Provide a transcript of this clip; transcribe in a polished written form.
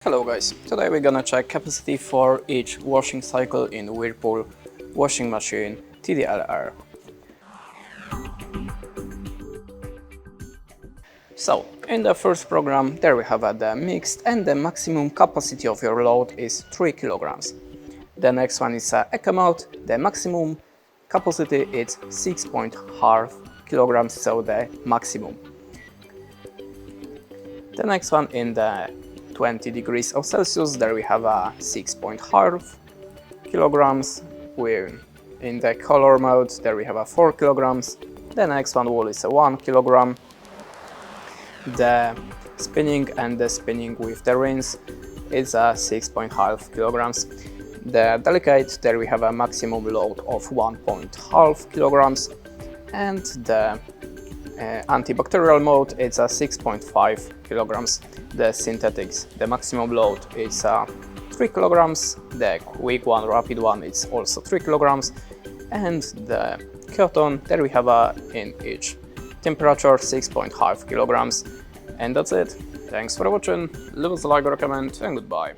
Hello guys, today we're gonna check capacity for each washing cycle in Whirlpool washing machine TDLR. So, in the first program there we have the mixed and the maximum capacity of your load is 3 kilograms. The next one is eco mode, the maximum capacity is 6.5 kilograms, so the maximum. The next one in the 20 degrees of Celsius, there we have a 6.5 kilograms. In the color mode, there we have a 4 kilograms. The next one wool is a 1 kilogram. The spinning and the spinning with the rinse is a 6.5 kilograms. The delicate, there we have a maximum load of 1.5 kilograms, and the antibacterial mode is a 6.5 kilograms. The synthetics, the maximum load is 3 kilograms. The quick one, rapid one, is also 3 kilograms. And the cotton, there we have in each temperature 6.5 kilograms. And that's it. Thanks for watching. Leave us a like or a comment, and goodbye.